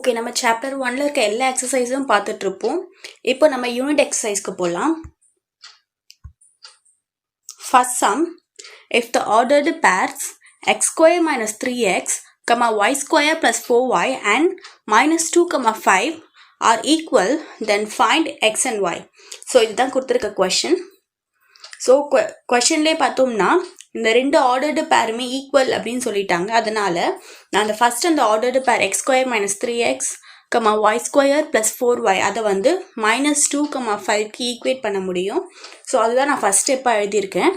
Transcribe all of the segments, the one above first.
Okay, நம்ம chapter 1ல இருக்க எல்லா எக்ஸசைஸும் பார்த்துட்டு இருப்போம். இப்போ நம்ம யூனிட் எக்ஸசைஸ்க்கு போகலாம். First sum, if the ordered purse x square minus 3x, y square plus 4y and minus 2, 5 are equal, then find x and y. So இதுதான் கொடுத்துருக்க கொஷின். ஸோ கொஷின்லேயே பார்த்தோம்னா இந்த ரெண்டு ஆர்டர்டு பேருமே ஈக்குவல் அப்படின்னு சொல்லிட்டாங்க. அதனால நான் அந்த ஃபர்ஸ்ட் அந்த ஆர்டர்டு பேர் x square minus 3x, y square plus 4y அதை வந்து -2, 5க்கு ஈக்குவேட் பண்ண முடியும். ஸோ அதுதான் நான் ஃபர்ஸ்ட் ஸ்டெப்பாக எழுதியிருக்கேன்.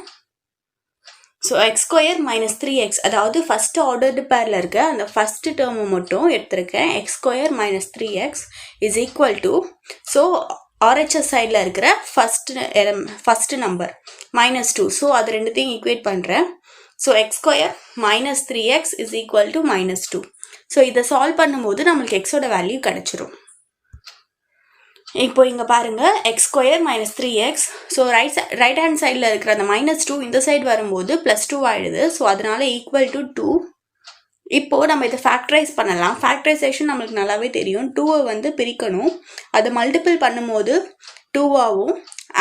So x square minus 3x, அதாவது ஃபர்ஸ்ட் ஆர்டர்டு பேரில் இருக்க அந்த ஃபர்ஸ்ட் டேர்மை மட்டும் எடுத்திருக்கேன். x square minus 3x is equal to, so RHS சைடில் இருக்கிற ஃபர்ஸ்ட் நம்பர் -2. ஸோ அது ரெண்டுத்தையும் ஈக்குவேட் பண்ணுறேன். So x square minus 3x is equal to -2. So இதை சால்வ் பண்ணும்போது நம்மளுக்கு எக்ஸோட வேல்யூ கிடைச்சிரும். இப்போ இங்கே பாருங்கள், x square minus 3x. So right hand சைடில் இருக்கிற அந்த -2 இந்த சைடு வரும்போது +2 ஆகிடுது. ஸோ அதனால ஈக்குவல் டு 2. இப்போது நம்ம இதை ஃபேக்டரைஸ் பண்ணலாம். ஃபேக்டரைசேஷன் நம்மளுக்கு நல்லாவே தெரியும். 2வை வந்து பிரிக்கணும், அதை மல்டிபிள் பண்ணும்போது 2ஆகவும்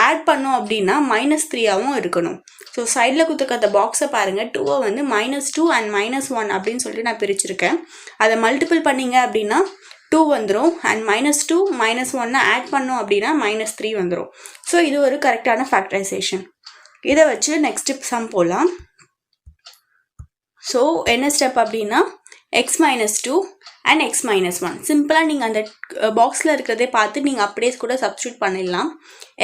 ஆட் பண்ணோம் அப்படின்னா -3ஆகவும் இருக்கணும். ஸோ சைடில் கொடுத்துருக்க அந்த பாக்ஸை பாருங்கள், 2வை வந்து -2 அண்ட் -1 அப்படின்னு சொல்லிட்டு நான் பிரிச்சிருக்கேன். அதை மல்டிபிள் பண்ணிங்க அப்படின்னா 2 வந்துடும், அண்ட் -2 -1 ஆட் பண்ணோம் அப்படின்னா -3 வந்துடும். ஸோ இது ஒரு கரெக்டான ஃபேக்டரைசேஷன். இதை வச்சு நெக்ஸ்ட் சம் போகலாம். ஸோ என்ன ஸ்டெப் அப்படின்னா x -2 அண்ட் x -1. சிம்பிளாக நீங்கள் அந்த பாக்ஸில் இருக்கிறதே பார்த்து நீங்கள் அப்படியே கூட சப்ஸ்டியூட் பண்ணிடலாம்.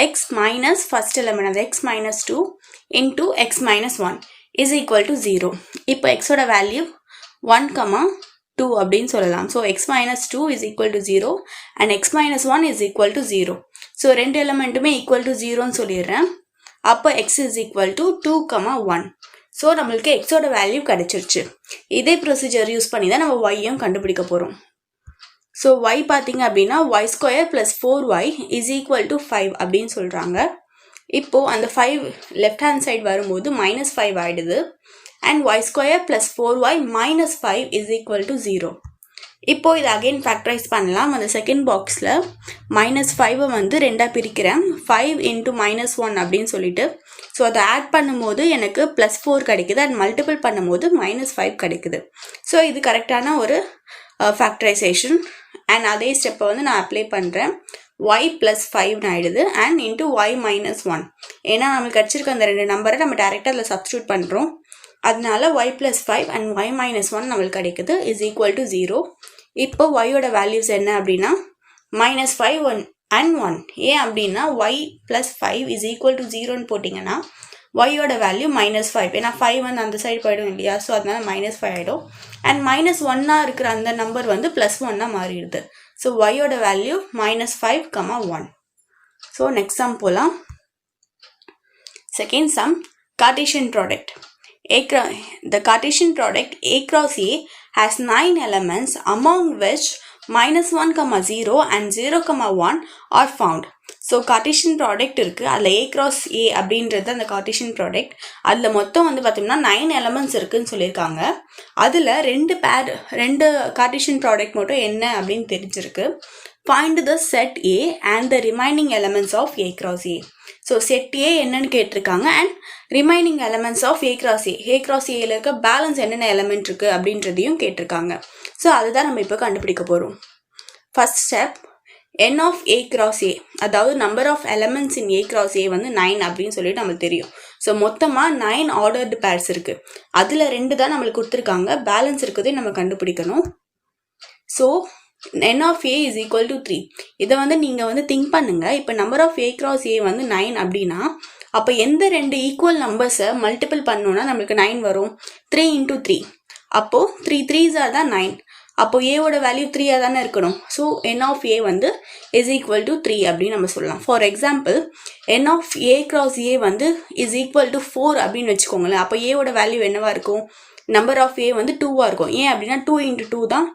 x மைனஸ் ஃபர்ஸ்ட் எலிமெண்ட் அது x -2 into x -1 is equal to 0. இப்போ எக்ஸோட வேல்யூ 1, 2 அப்படின்னு சொல்லலாம். So x -2 is equal to 0 and x -1 is equal to 0. So ரெண்டு எலிமெண்ட்டுமே ஈக்குவல் டு 0ன்னு சொல்லிடுறேன். அப்போ x is equal to 2, 1. So நம்மளுக்கு எக்ஸோட வேல்யூ கிடச்சிருச்சு. இதே ப்ரொசீஜர் யூஸ் பண்ணி தான் நம்ம ஒய்யும் கண்டுபிடிக்க போகிறோம். ஸோ ஒய் பார்த்தீங்க அப்படின்னா y square plus 4y is equal to 5 அப்படின்னு சொல்கிறாங்க. இப்போது அந்த 5 லெஃப்ட் ஹேண்ட் சைடு வரும்போது -5 ஆகிடுது. And y square plus 4y -5 is equal to 0. இப்போது இதை அகெயின் ஃபேக்டரைஸ் பண்ணலாம். அந்த செகண்ட் பாக்ஸில் -5 வந்து ரெண்டாக பிரிக்கிறேன், 5 இன்ட்டு -1 அப்படின்னு சொல்லிட்டு. ஸோ அதை ஆட் பண்ணும்போது எனக்கு +4 கிடைக்குது, அண்ட் மல்டிபிள் பண்ணும்போது -5 கிடைக்குது. ஸோ இது கரெக்டான ஒரு ஃபேக்டரைசேஷன். அண்ட் அதே ஸ்டெப்பை வந்து நான் அப்ளை பண்ணுறேன். y +5 ஆகிடுது அண்ட் இன்ட்டு y -1. ஏன்னா நம்மளுக்கு கிடச்சிருக்க அந்த ரெண்டு நம்பரை நம்ம டேரெக்டாக அதில் சப்ஸ்டியூட் பண்ணுறோம். அதனால y +5 அண்ட் y -1 நம்மளுக்கு கிடைக்குது இஸ் ஈக்குவல் டு 0. இப்போ yயோட வேல்யூஸ் என்ன அப்படின்னா -5 அண்ட் 1. ஏன் அப்படின்னா y +5 இஸ் ஈக்குவல் டு 0ன்னு போட்டிங்கன்னா yயோட வேல்யூ -5. ஏன்னா 5 வந்து அந்த சைடு போயிடும் இல்லையா, ஸோ அதனால -5 ஆகிடும். அண்ட் -1 இருக்கிற அந்த நம்பர் வந்து +1 மாறிடுது. ஸோ yயோட வேல்யூ -5, 1. ஸோ நெக்ஸ்ட் சம் போகலாம். Second sum, Cartesian product. The Cartesian product A cross A has 9 elements, among which -1, 0 and 0, 1 are found. So Cartesian product இருக்குது, அதில் A cross A அப்படின்றது அந்த கார்ட்டீசியன் ப்ராடக்ட். அதில் மொத்தம் வந்து பார்த்தோம்னா 9 எலமெண்ட்ஸ் இருக்குதுன்னு சொல்லியிருக்காங்க. அதில் ரெண்டு கார்ட்டீசியன் ப்ராடக்ட் மட்டும் என்ன அப்படின்னு தெரிஞ்சிருக்கு. Find the set A and the remaining elements of A cross A. So set A என்னன்னு கேட்டிருக்காங்க, and remaining elements of A cross A. A cross Aயில் இருக்க பேலன்ஸ் என்னென்ன எலமெண்ட் இருக்குது அப்படின்றதையும் கேட்டிருக்காங்க. ஸோ அதுதான் நம்ம இப்போ கண்டுபிடிக்க போகிறோம். First step, n of A cross A, அதாவது number of elements in A cross A வந்து 9 அப்படின்னு சொல்லிட்டு நம்மளுக்கு தெரியும். ஸோ மொத்தமாக 9 ஆர்டர்டு பேர்ஸ் இருக்குது. அதில் 2 தான் நம்மளுக்கு கொடுத்துருக்காங்க, பேலன்ஸ் இருக்கிறதே நம்ம கண்டுபிடிக்கணும். So n of A is equal to 3. இதை வந்து நீங்கள் வந்து திங்க் பண்ணுங்கள். இப்போ number of A cross A வந்து 9 அப்படின்னா அப்போ எந்த ரெண்டு ஈக்குவல் நம்பர்ஸை மல்டிபிள் பண்ணோன்னா நம்மளுக்கு 9 வரும்? 3 இன்ட்டு 3. அப்போது 3 3s தான் 9. அப்போது ஏவோட வேல்யூ 3 தானே இருக்கணும். ஸோ n of A வந்து இஸ் ஈக்குவல் டு 3 அப்படின்னு நம்ம சொல்லலாம். For example, n of A cross A வந்து இஸ் ஈக்குவல் டு 4 அப்படின்னு வச்சுக்கோங்களேன். அப்போ ஏவோட வேல்யூ என்னவா இருக்கும்? நம்பர் ஆஃப் A வந்து 2 இருக்கும். ஏன் அப்படின்னா 2 இன்ட்டு 2 தான்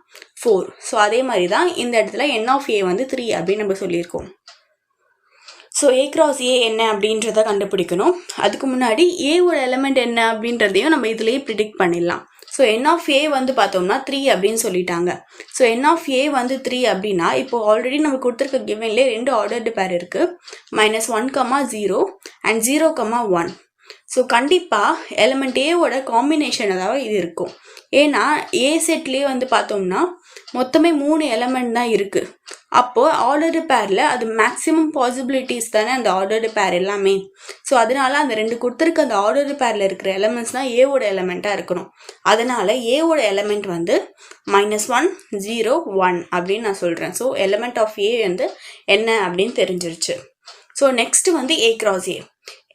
4. ஸோ அதே மாதிரி தான் இந்த இடத்துல n of A வந்து 3 அப்படின்னு நம்ம சொல்லியிருக்கோம். ஸோ A cross A என்ன அப்படின்றத கண்டுபிடிக்கணும். அதுக்கு முன்னாடி ஏவோட எலிமெண்ட் என்ன அப்படின்றதையும் நம்ம இதுலேயே ப்ரிடிக்ட் பண்ணிடலாம். ஸோ n of a வந்து பார்த்தோம்னா 3 அப்படின்னு சொல்லிட்டாங்க. ஸோ n of a வந்து 3 அப்படின்னா இப்போ ஆல்ரெடி நம்ம கொடுத்துருக்க கிவன்லேயே 2 ஆர்டர்டு பேர் இருக்குது, -1, 0 அண்ட் 0, 1. ஸோ கண்டிப்பாக எலிமெண்ட் ஏவோட காம்பினேஷன் அதாவது இது இருக்கும். ஏன்னா ஏ செட்லேயே வந்து பார்த்தோம்னா மொத்தமே 3 எலிமெண்ட் தான் இருக்குது. அப்போது ஆர்டர்டு பேரில் அது மேக்ஸிமம் பாசிபிலிட்டிஸ் தானே அந்த ஆர்டர்டு பேர் எல்லாமே. ஸோ அதனால அந்த 2 கொடுத்துருக்க அந்த ஆர்டர்டு பேரில் இருக்கிற எலிமெண்ட்ஸ் தான் ஏவோட எலிமெண்ட்டாக இருக்கணும். அதனால் ஏவோட எலிமெண்ட் வந்து -1, 0, 1 அப்படின்னு நான் சொல்கிறேன். ஸோ எலிமெண்ட் ஆஃப் ஏ வந்து என்ன அப்படின்னு தெரிஞ்சிருச்சு. ஸோ நெக்ஸ்ட் வந்து ஏ கிராஸ் ஏ.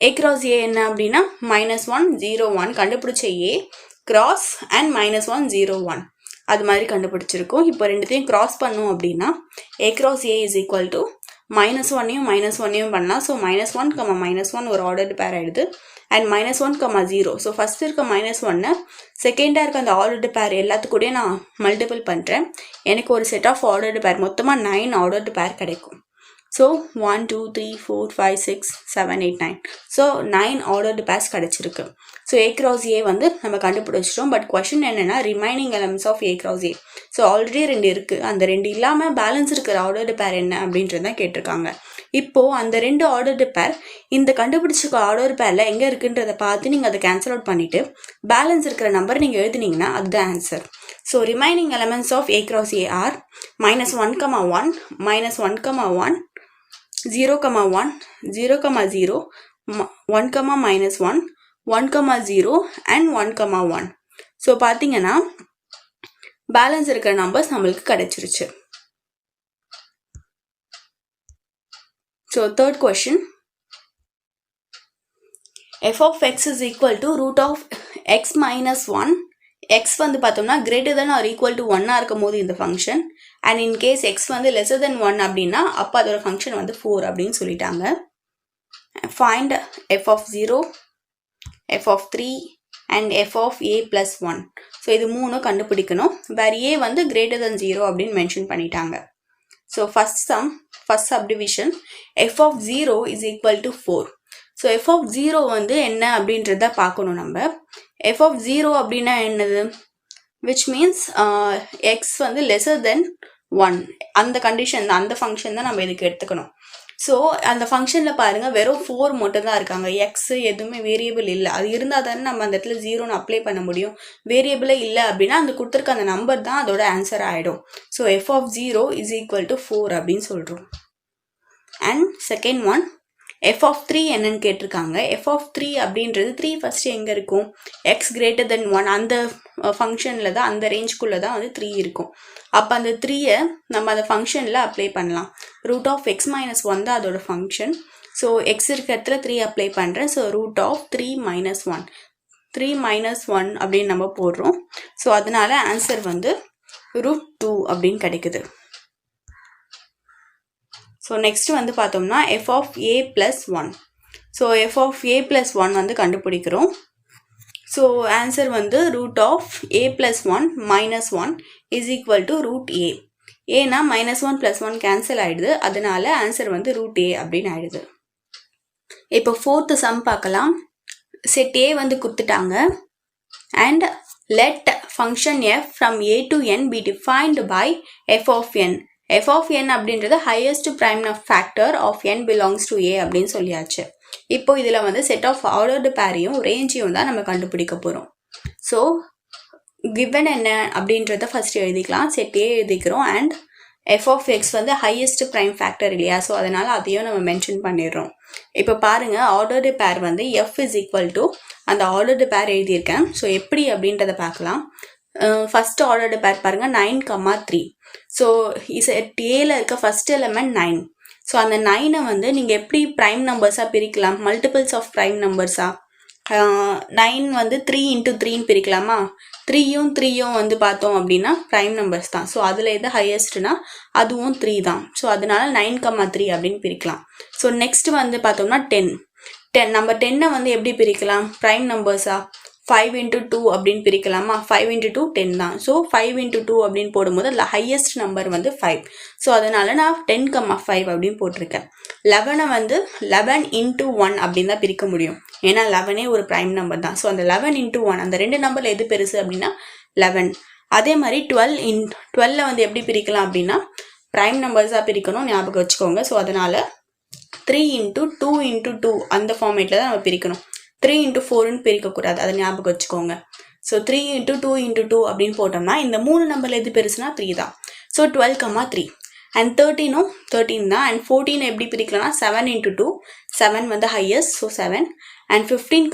ஏ கிராஸ் ஏ என்ன அப்படின்னா -1, 0, 1 கண்டுபிடிச்ச ஏ கிராஸ் அண்ட் -1, 0, 1 அது மாதிரி கண்டுபிடிச்சிருக்கோம். இப்போ ரெண்டுத்தையும் கிராஸ் பண்ணோம் அப்படின்னா A cross A is equal to -1ஐயும் -1ஐயும் பண்ணலாம். ஸோ -1, -1 ஒரு ஆர்டர்டு பேர் ஆகிடுது. அண்ட் -1, 0. ஸோ ஃபஸ்ட் இருக்க -1 செகண்டாக இருக்க அந்த ஆர்டர்டு பேர் எல்லாத்துக்கூடயும் நான் மல்டிபிள் பண்ணுறேன். எனக்கு ஒரு செட் ஆஃப் ஆர்டர்டு பேர் மொத்தமாக 9 ஆர்டர்டு பேர் கிடைக்கும். ஸோ 1, 2, 3, 4, 5, 6, 7, 8, 9. ஸோ 9 ஆர்டர்டு பேர்ஸ் கிடச்சிருக்கு. ஸோ ஏ கிராஸ் ஏ வந்து நம்ம கண்டுபிடிச்சிட்டோம். பட் கொஷின் என்னென்னா remaining elements of A cross A. So already 2 இருக்குது, அந்த 2 இல்லாமல் பேலன்ஸ் இருக்கிற ஆர்டர்டு பேர் என்ன அப்படின்றதான் கேட்டிருக்காங்க. இப்போது அந்த 2 ஆர்டர்டு பேர் இந்த கண்டுபிடிச்சிருக்க ஆர்டர் பேரில் எங்கே இருக்குன்றதை பார்த்து நீங்கள் அதை கேன்சல் அவுட் பண்ணிவிட்டு பேலன்ஸ் இருக்கிற நம்பர் நீங்கள் எழுதுனீங்கன்னா அதுதான் answer. So remaining elements of A cross A are -1, 1, -1, 0, 1, 0, 0, 1, -1, 1, 0 and 1, 1. So பார்த்தீங்கன்னா பேலன்ஸ் இருக்கிற நம்பர்ஸ் நம்மளுக்கு கிடைச்சிருச்சு. So third question, f of x is equal to root of x minus 1. x வந்து பார்த்தோம்னா greater than or equal to 1 இருக்கும் போது இந்த function, and in case x வந்து லெஸர் தென் 1 அப்படின்னா அப்போ அதோட ஃபங்க்ஷன் வந்து 4 அப்படின்னு சொல்லிட்டாங்க. Find f of 0, f of 3 அண்ட் f of a plus 1. So இது 3 கண்டுபிடிக்கணும். வேறு a வந்து கிரேட்டர் தென் 0 அப்படின்னு மென்ஷன் பண்ணிட்டாங்க. So first subdivision f of 0 is equal to 4. So f of 0 வந்து என்ன அப்படின்றத பார்க்கணும் நம்ம. f of 0 அப்படின்னா என்னது, which means x வந்து லெஸர் தென் 1 அந்த கண்டிஷன் தான், அந்த ஃபங்க்ஷன் தான் நம்ம இதுக்கு எடுத்துக்கணும். ஸோ அந்த ஃபங்க்ஷனில் பாருங்கள் வெறும் 4 மட்டும் தான் இருக்காங்க, எக்ஸ் எதுவுமே வேரியபிள் இல்லை. அது இருந்தால் தானே நம்ம அந்த இடத்துல 0ன்னு அப்ளை பண்ண முடியும். வேரியபிளே இல்லை அப்படின்னா அந்த கொடுத்துருக்க அந்த நம்பர் தான் அதோட ஆன்சர் ஆகிடும். So f of 0 is equal to 4 அப்படின்னு சொல்கிறோம். And second one f of 3 என்னன்னு கேட்டிருக்காங்க. f of 3 அப்படின்றது 3 ஃபஸ்ட்டு எங்கே இருக்கும், x கிரேட்டர் தென் 1 அந்த ஃபங்க்ஷனில் தான், அந்த ரேஞ்சுக்குள்ளே தான் வந்து 3 இருக்கும். அப்போ அந்த 3யை நம்ம அந்த ஃபங்க்ஷனில் அப்ளை பண்ணலாம். ரூட் ஆஃப் x minus 1 தான் அதோட ஃபங்க்ஷன். ஸோ எக்ஸ் இருக்க இடத்துல 3 அப்ளை பண்ணுறேன். So root of 3 minus 1, 3 minus 1 அப்படின்னு நம்ம போடுறோம். ஸோ அதனால ஆன்சர் வந்து √2 அப்படின்னு கிடைக்குது. ஸோ நெக்ஸ்ட் வந்து பார்த்தோம்னா f of a plus 1. So f of a plus 1 வந்து கண்டுபிடிக்கிறோம். ஸோ ஆன்சர் வந்து root of a plus 1 minus 1 is equal to √a. ஏன்னா -1 + 1 கேன்சல் ஆகிடுது, அதனால ஆன்சர் வந்து √a அப்படின்னு ஆகிடுது. இப்போ ஃபோர்த்து சம் பார்க்கலாம். செட் a வந்து கொடுத்துட்டாங்க. And let function f from a to n be defined by f of n. f of n அப்படின்றது highest prime factor of n belongs to a அப்படின்னு சொல்லியாச்சு. இப்போ இதில் வந்து செட் ஆஃப் ஆர்டர்டு பேரையும் ரேஞ்சையும் தான் நம்ம கண்டுபிடிக்க போகிறோம். ஸோ கிவன் என்ன அப்படின்றத ஃபஸ்ட்டு எழுதிக்கலாம். செட் ஏ எழுதிக்கிறோம். அண்ட் f of x வந்து ஹையஸ்ட் ப்ரைம் ஃபேக்டர் இல்லையா, ஸோ அதனால் அதையும் நம்ம மென்ஷன் பண்ணிடுறோம். இப்போ பாருங்கள் ஆர்டர்டு பேர் வந்து f is equal to அந்த ஆர்டர்டு பேர் எழுதியிருக்கேன். ஸோ எப்படி அப்படின்றத பார்க்கலாம். ஃபஸ்ட் ஆர்டர்டு பேர் பாருங்கள் 9, 3. ஸோ செட் ஏல இருக்க ஃபஸ்ட் எலிமெண்ட் 9. ஸோ அந்த 9ஐ வந்து நீங்கள் எப்படி ப்ரைம் நம்பர்ஸாக பிரிக்கலாம், மல்டிபிள்ஸ் ஆஃப் ப்ரைம் நம்பர்ஸாக. 9 வந்து 3 × 3ன்னு பிரிக்கலாமா. 3யும் வந்து பார்த்தோம் அப்படின்னா ப்ரைம் நம்பர்ஸ் தான். ஸோ அதில் எது ஹையஸ்ட்னா அதுவும் 3 தான். ஸோ அதனால 9, 3 அப்படின்னு பிரிக்கலாம். ஸோ நெக்ஸ்ட் வந்து பார்த்தோம்னா 10. நம்ம 10ஐ வந்து எப்படி பிரிக்கலாம், ப்ரைம் நம்பர்ஸா. 5 × 2 அப்படின்னு பிரிக்கலாமா. 5 × 2 10 தான். ஸோ 5 × 2 அப்படின்னு போடும்போது அதில் ஹையஸ்ட் நம்பர் வந்து 5. ஸோ அதனால நான் 10, 5 அப்படின்னு போட்டிருக்கேன். 11ஐ வந்து 11 × 1 அப்படின்னு தான் பிரிக்க முடியும். ஏன்னா 11ஏ ஒரு ப்ரைம் நம்பர் தான். ஸோ அந்த 11 × 1 அந்த 2 நம்பரில் எது பெருசு அப்படின்னா 11. அதே மாதிரி 12 வந்து எப்படி பிரிக்கலாம் அப்படின்னா ப்ரைம் நம்பர்ஸாக பிரிக்கணும், ஞாபகம் வச்சுக்கோங்க. ஸோ அதனால் 3 into 2 into 2 அந்த ஃபார்மேட்டில் தான் நம்ம பிரிக்கணும். 3 into 4ன்னு பிரிக்கக்கூடாது, அதை ஞாபகம் வச்சுக்கோங்க. ஸோ 3 into 2 into 2 அப்படின்னு போட்டோம்னா இந்த 3 நம்பரில் எது பெருசுனா 3 தான். ஸோ 12, 3 அண்ட் 13 தான். அண்ட் 14 எப்படி பிரிக்கலாம்னா 7 into 2, 7 வந்து ஹையஸ்ட், ஸோ 7. அண்ட் 15,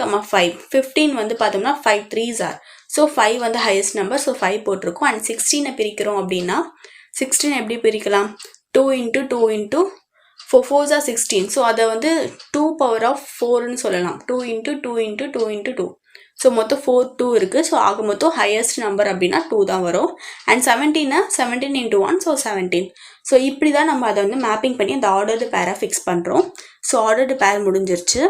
15 வந்து பார்த்தோம்னா 5 3s are, ஸோ 5 வந்து ஹையஸ்ட் நம்பர், ஸோ 5 போட்டிருக்கோம். அண்ட் 16 பிரிக்கிறோம் அப்படின்னா 16 எப்படி பிரிக்கலாம் 2 into 2 into 4 4s are 16, so அதை வந்து 2 power of 4ன்னு சொல்லலாம். 2 into 2 into 2 into 2, ஸோ மொத்தம் 4 2 இருக்குது. ஸோ ஆக மொத்தம் ஹையஸ்ட் நம்பர் அப்படின்னா 2 தான் வரும். And 17 into 1, so 17. ஸோ இப்படி தான் நம்ம அதை வந்து மேப்பிங் பண்ணி அந்த ஆர்டர்டு பேரை ஃபிக்ஸ் பண்ணுறோம். ஸோ ஆர்டர்டு பேர் முடிஞ்சிருச்சு.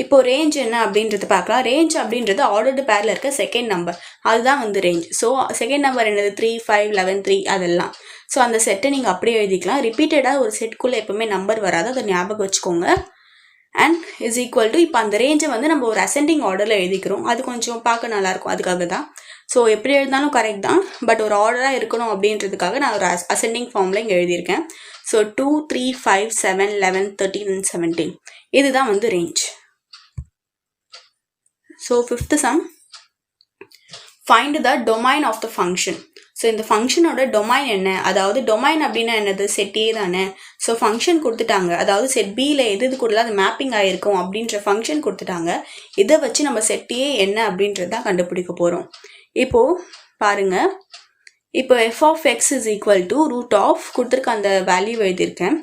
இப்போ ரேஞ்ச் என்ன அப்படின்றது பார்க்கலாம். ரேஞ்ச் அப்படின்றது ஆர்டர்டு பேரில் இருக்க செகண்ட் நம்பர், அதுதான் வந்து ரேஞ்ச். ஸோ செகண்ட் நம்பர் என்னது 3 5 11 3 அதெல்லாம். ஸோ அந்த செட்டை நீங்கள் அப்படியே எழுதிக்கலாம். ரிப்பீட்டடாக ஒரு செட்குள்ளே எப்போவுமே நம்பர் வராது, அதை ஞாபகம் வச்சுக்கோங்க. அண்ட் இஸ் ஈக்குவல் டு இப்போ அந்த ரேஞ்சை வந்து நம்ம ஒரு அசெண்டிங் ஆர்டரில் எழுதிக்கிறோம். அது கொஞ்சம் பார்க்க நல்லாயிருக்கும், அதுக்காக தான். ஸோ எப்படி எழுதினாலும் கரெக்ட் தான், பட் ஒரு ஆர்டராக இருக்கணும் அப்படின்றதுக்காக நான் ஒரு அசெண்டிங் ஃபார்மில் இங்கே எழுதியிருக்கேன். ஸோ 2 3 5 7 11 13 and 17 இதுதான் வந்து range. So 5th sum, find the domain of the function. So இந்த ஃபங்க்ஷனோட டொமைன் என்ன, அதாவது டொமைன் அப்படின்னா என்னது, செட் ஏ தானே. ஸோ ஃபங்க்ஷன் கொடுத்துட்டாங்க, அதாவது செட் பியில் எது கூட அது மேப்பிங் ஆகிருக்கும் அப்படின்ற ஃபங்க்ஷன் கொடுத்துட்டாங்க. இதை வச்சு நம்ம செட் ஏ என்ன அப்படின்றது தான் கண்டுபிடிக்க போகிறோம். இப்போது பாருங்கள், இப்போ f of x is equal to root of கொடுத்துருக்க அந்த வேல்யூ எழுதியிருக்கேன்.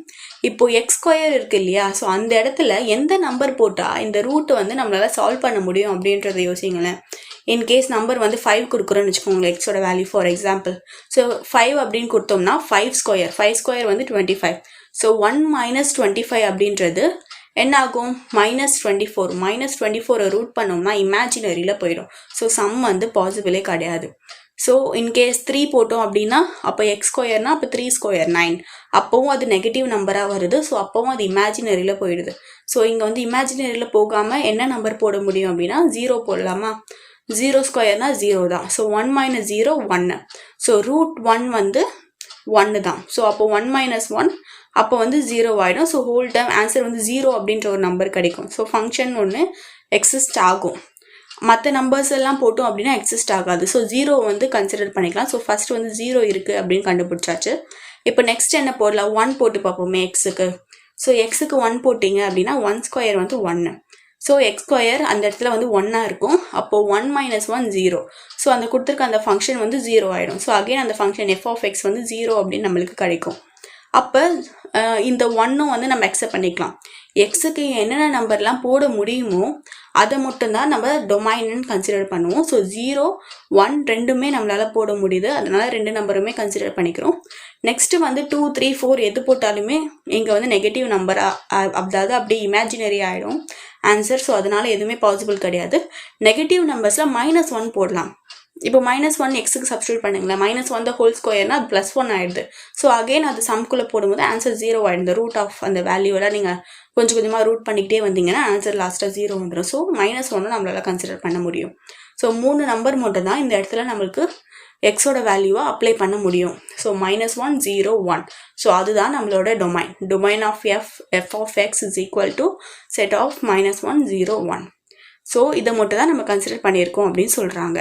இப்போ எக்ஸ் ஸ்கொயர் இருக்கு இல்லையா, ஸோ அந்த இடத்துல எந்த நம்பர் போட்டால் இந்த ரூட் வந்து நம்மளால் சால்வ் பண்ண முடியும் அப்படின்றத யோசிங்களேன். இன்கேஸ் நம்பர் வந்து 5 கொடுக்குறோன்னு வச்சுக்கோங்களேன், எக்ஸோட வேல்யூ ஃபார் எக்ஸாம்பிள். ஸோ 5 அப்படின்னு கொடுத்தோம்னா 5 ஸ்கொயர் வந்து 25. ஸோ 1 minus 25 அப்படின்றது என்ன ஆகும், -24 ரூட் பண்ணோம்னா இமேஜினரியில் போயிடும். ஸோ சம் வந்து பாசிபிளே கிடையாது. ஸோ இன்கேஸ் 3 போட்டோம் அப்படின்னா அப்போ எக்ஸ் ஸ்கொயர்னா அப்போ 3 ஸ்கொயர் 9, அப்போவும் அது நெகட்டிவ் நம்பராக வருது. ஸோ அப்போவும் அது இமேஜினரியில் போயிடுது. ஸோ இங்கே வந்து இமேஜினரியில் போகாமல் என்ன நம்பர் போட முடியும் அப்படின்னா 0 போடலாமா. 0 ஸ்கொயர்னா 0 தான். So 1 minus 0 1. ஸோ ரூட் 1 வந்து 1 தான். ஸோ அப்போ 1 minus 1 அப்போ வந்து 0 ஆகிடும். ஸோ ஹோல் டைம் ஆன்சர் வந்து 0 அப்படின்ற ஒரு நம்பர் கிடைக்கும். ஸோ ஃபங்க்ஷன் ஒன்று எக்ஸிஸ்ட் ஆகும். மற்ற நம்பர்ஸ் எல்லாம் போட்டோம் அப்படின்னா எக்ஸிஸ்ட் ஆகாது. ஸோ 0 வந்து கன்சிடர் பண்ணிக்கலாம். ஸோ ஃபர்ஸ்ட் வந்து 0 இருக்குது அப்படின்னு கண்டுபிடிச்சாச்சு. இப்போ நெக்ஸ்ட் என்ன போடலாம், 1 போட்டு பார்ப்போமே எக்ஸுக்கு. ஸோ எக்ஸுக்கு 1 போட்டிங்க அப்படின்னா 1 ஸ்கொயர் வந்து 1. ஸோ எக்ஸ் ஸ்கொயர் அந்த இடத்துல வந்து 1 இருக்கும். அப்போது 1 minus 1 0. ஸோ அந்த கொடுத்துருக்க அந்த ஃபங்க்ஷன் வந்து 0 ஆகிடும். ஸோ அகெயின் அந்த ஃபங்க்ஷன் f of x வந்து 0 அப்படின்னு நம்மளுக்கு கிடைக்கும். அப்போ இந்த 1 வந்து நம்ம அக்செப்ட் பண்ணிக்கலாம். எக்ஸுக்கு என்னென்ன நம்பர்லாம் போட முடியுமோ அதை மட்டும்தான் நம்ம டொமைன்னு கன்சிடர் பண்ணுவோம். ஸோ 0 1 ரெண்டுமே நம்மளால் போட முடியுது, அதனால 2 நம்பருமே கன்சிடர் பண்ணிக்கிறோம். நெக்ஸ்ட்டு வந்து 2 3 4 எது போட்டாலுமே இங்கே வந்து நெகட்டிவ் நம்பராக, அதாவது அப்படியே இமேஜினரி ஆகிடும் ஆன்சர். ஸோ அதனால எதுவுமே பாசிபிள் கிடையாது. நெகட்டிவ் நம்பர்ஸில் -1 போடலாம். இப்போ -1 எக்ஸுக்கு சப்ஸ்டியூட் பண்ணுங்களேன். -1 ஹோல் ஸ்கொயர்னா அது +1 ஆயிடுது. ஸோ அகெயின் அது சம்குள்ளே போடும்போது ஆன்சர் 0 ஆயிடுது. ரூட் ஆஃப் அந்த வேல்யூவெல்லாம் நீங்கள் கொஞ்சம் கொஞ்சமாக ரூட் பண்ணிக்கிட்டே வந்தீங்கன்னா ஆன்சர் லாஸ்ட்டாக 0 வந்துடும். ஸோ -1 நம்மளால் கன்சிடர் பண்ண முடியும். ஸோ 3 நம்பர் மட்டும் தான் இந்த இடத்துல நம்மளுக்கு எக்ஸோட வேல்யூவாக அப்ளை பண்ண முடியும். ஸோ -1 0 1. ஸோ அதுதான் நம்மளோட domain of f of x is equal to set of -1 0 1. So இதை மட்டும் தான் நம்ம கன்சிடர் பண்ணியிருக்கோம் அப்படின்னு சொல்கிறாங்க.